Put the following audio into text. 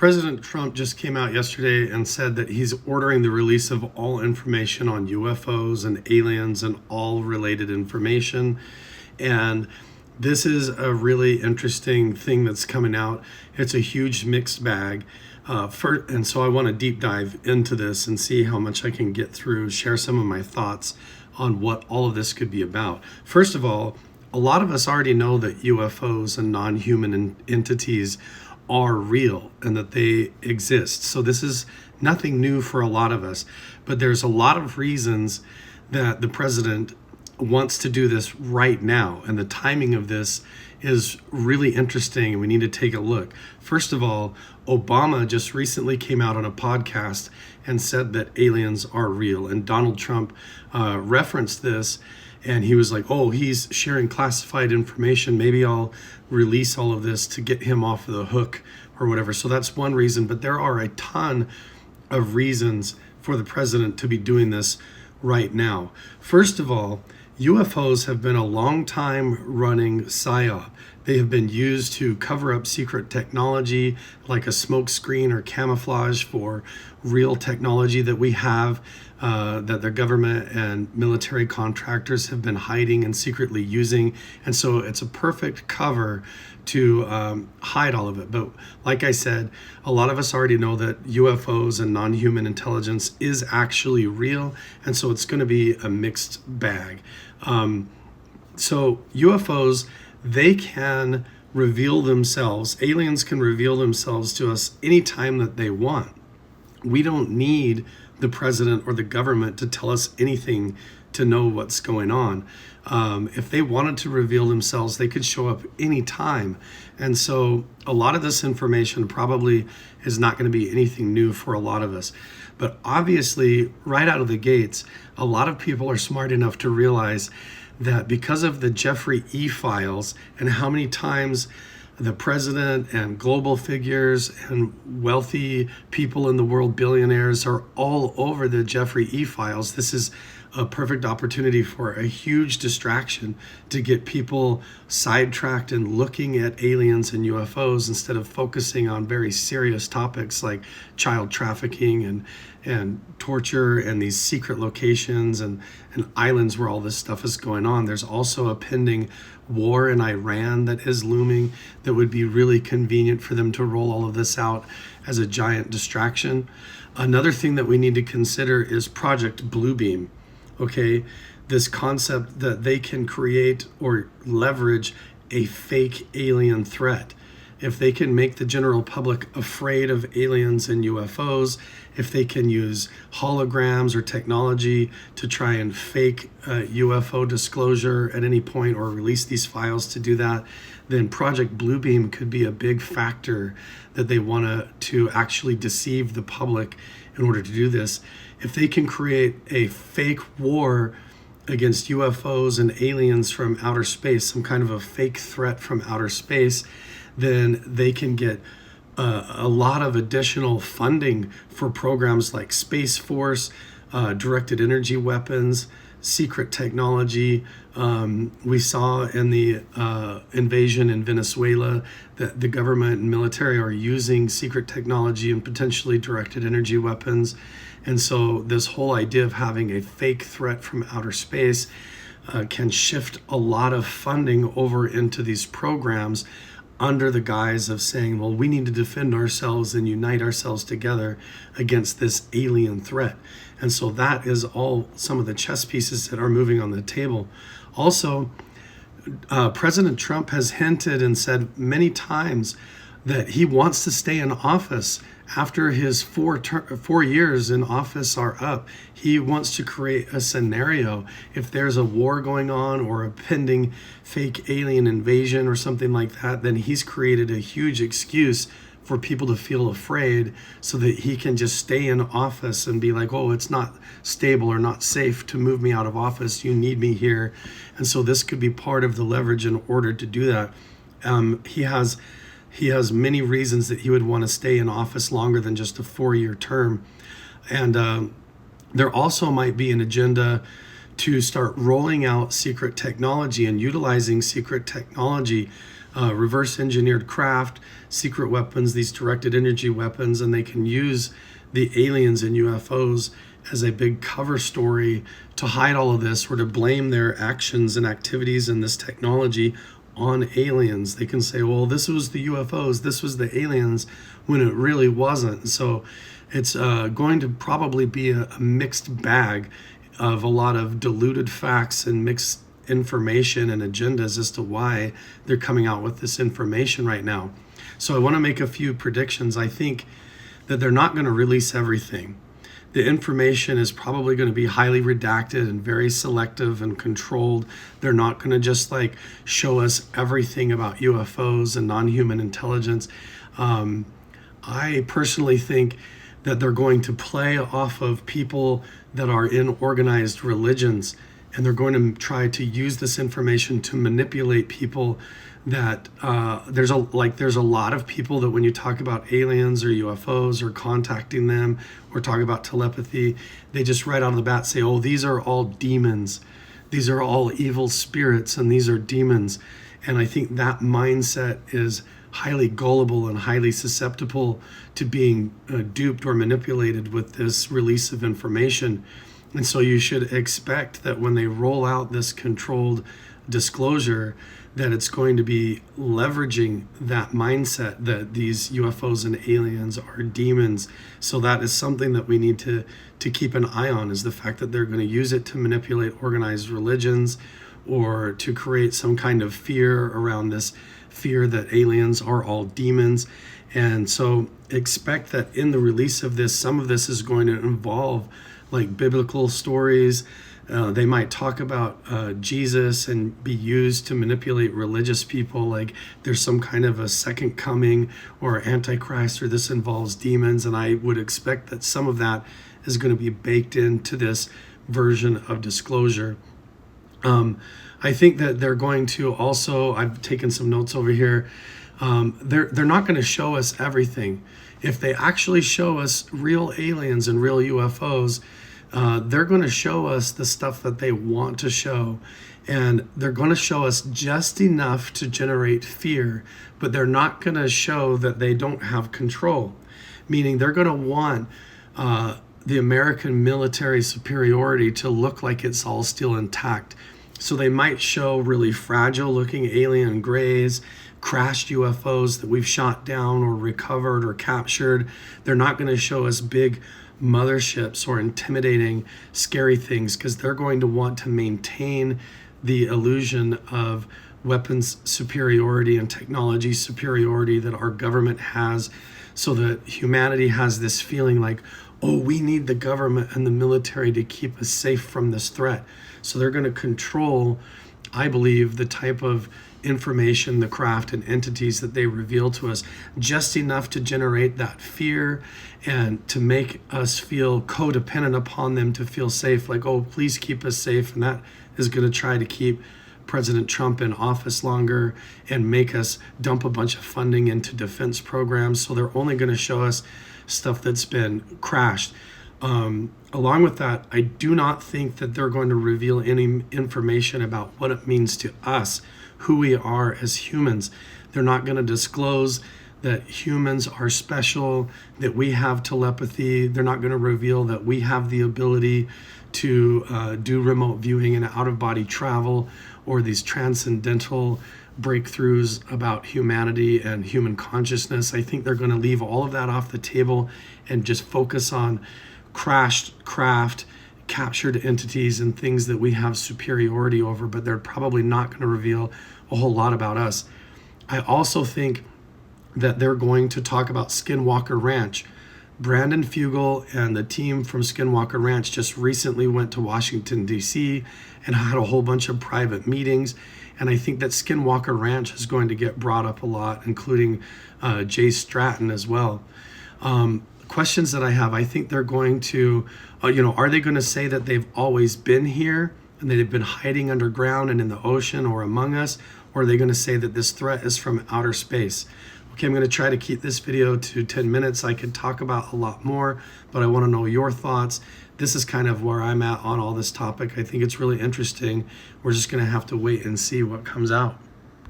President Trump just came out yesterday and said that he's ordering the release of all information on UFOs and aliens and all related information. And this is a really interesting thing that's coming out. It's a huge mixed bag. And so I want to deep dive into this and see how much I can get through, share some of my thoughts on what all of this could be about. First of all, a lot of us already know that UFOs and non-human entities are real and that they exist. So this is nothing new for a lot of us, but there's a lot of reasons that the president wants to do this right now. And the timing of this is really interesting, and we need to take a look. First of all, Obama just recently came out on a podcast and said that aliens are real. And Donald Trump referenced this, and he was like, oh, he's sharing classified information. Maybe I'll release all of this to get him off the hook or whatever. So that's one reason. But there are a ton of reasons for the president to be doing this right now. First of all, UFOs have been a long time running psyop. They have been used to cover up secret technology like a smoke screen or camouflage for real technology that we have, that the government and military contractors have been hiding and secretly using. And so it's a perfect cover to hide all of it. But like I said, a lot of us already know that UFOs and non-human intelligence is actually real. And so it's going to be a mixed bag. So UFOs, they can reveal themselves. Aliens can reveal themselves to us anytime that they want. We don't need the president or the government to tell us anything to know what's going on. If they wanted to reveal themselves, they could show up anytime. And so a lot of this information probably is not going to be anything new for a lot of us. But obviously, right out of the gates, a lot of people are smart enough to realize that because of the Jeffrey E. files and how many times the president and global figures and wealthy people in the world, billionaires, are all over the Jeffrey E. files, this is a perfect opportunity for a huge distraction to get people sidetracked and looking at aliens and UFOs instead of focusing on very serious topics like child trafficking and torture and these secret locations and islands where all this stuff is going on. There's also a pending war in Iran that is looming that would be really convenient for them to roll all of this out as a giant distraction. Another thing that we need to consider is Project Bluebeam. Okay, this concept that they can create or leverage a fake alien threat. If they can make the general public afraid of aliens and UFOs, if they can use holograms or technology to try and fake UFO disclosure at any point or release these files to do that, then Project Bluebeam could be a big factor that they want to actually deceive the public in order to do this. If they can create a fake war against UFOs and aliens from outer space, some kind of a fake threat from outer space, then they can get a lot of additional funding for programs like Space Force, directed energy weapons, secret technology. We saw in the invasion in Venezuela that the government and military are using secret technology and potentially directed energy weapons. And so this whole idea of having a fake threat from outer space can shift a lot of funding over into these programs under the guise of saying, well, we need to defend ourselves and unite ourselves together against this alien threat. And so that is all some of the chess pieces that are moving on the table. Also, President Trump has hinted and said many times that he wants to stay in office after his 4 years in office are up. He wants to create a scenario if there's a war going on or a pending fake alien invasion or something like that, then he's created a huge excuse for people to feel afraid so that he can just stay in office and be like, oh, it's not stable or not safe to move me out of office. You need me here. And so this could be part of the leverage in order to do that. He has many reasons that he would want to stay in office longer than just a 4-year term. And there also might be an agenda to start rolling out secret technology and utilizing secret technology reverse engineered craft, secret weapons, these directed energy weapons, and they can use the aliens and UFOs as a big cover story to hide all of this, or to blame their actions and activities in this technology on aliens. They can say, well, this was the UFOs, this was the aliens, when it really wasn't. So it's going to probably be a mixed bag of a lot of diluted facts and mixed information and agendas as to why they're coming out with this information right now. So I want to make a few predictions. I think that they're not going to release everything. The information is probably going to be highly redacted and very selective and controlled. They're not going to just like show us everything about UFOs and non-human intelligence. I personally think that they're going to play off of people that are in organized religions, and they're going to try to use this information to manipulate people. That there's a lot of people that when you talk about aliens or UFOs or contacting them or talk about telepathy, they just right out of the bat say, oh, these are all demons, these are all evil spirits, and these are demons. And I think that mindset is highly gullible and highly susceptible to being duped or manipulated with this release of information. And so you should expect that when they roll out this controlled disclosure, that it's going to be leveraging that mindset that these UFOs and aliens are demons. So that is something that we need to keep an eye on, is the fact that they're going to use it to manipulate organized religions, or to create some kind of fear around this fear that aliens are all demons. And so expect that in the release of this, some of this is going to involve like biblical stories. They might talk about Jesus and be used to manipulate religious people, like there's some kind of a second coming or antichrist, or this involves demons. And I would expect that some of that is going to be baked into this version of disclosure. I think that they're going to also, I've taken some notes over here, they're not going to show us everything. If they actually show us real aliens and real UFOs, they're going to show us the stuff that they want to show, and they're going to show us just enough to generate fear, but they're not going to show that they don't have control, meaning they're going to want the American military superiority to look like it's all still intact. So they might show really fragile looking alien grays, crashed UFOs that we've shot down or recovered or captured. They're not going to show us big motherships or intimidating, scary things, because they're going to want to maintain the illusion of weapons superiority and technology superiority that our government has, so that humanity has this feeling like, oh, we need the government and the military to keep us safe from this threat. So they're going to control, I believe, the type of information, the craft and entities that they reveal to us, just enough to generate that fear and to make us feel codependent upon them, to feel safe, like, oh, please keep us safe. And that is going to try to keep President Trump in office longer and make us dump a bunch of funding into defense programs. So they're only going to show us stuff that's been crashed. Along with that, I do not think that they're going to reveal any information about what it means to us, who we are as humans. They're not going to disclose that humans are special, that we have telepathy. They're not going to reveal that we have the ability to do remote viewing and out-of-body travel, or these transcendental breakthroughs about humanity and human consciousness. I think they're going to leave all of that off the table and just focus on crashed craft, captured entities, and things that we have superiority over, but they're probably not going to reveal a whole lot about us. I also think that they're going to talk about Skinwalker Ranch. Brandon Fugel and the team from Skinwalker Ranch just recently went to Washington, D.C. and had a whole bunch of private meetings. And I think that Skinwalker Ranch is going to get brought up a lot, including Jay Stratton as well. Questions that I have, I think they're going to, are they going to say that they've always been here and they've been hiding underground and in the ocean or among us? Or are they going to say that this threat is from outer space? Okay, I'm going to try to keep this video to 10 minutes. I could talk about a lot more, but I want to know your thoughts. This is kind of where I'm at on all this topic. I think it's really interesting. We're just going to have to wait and see what comes out.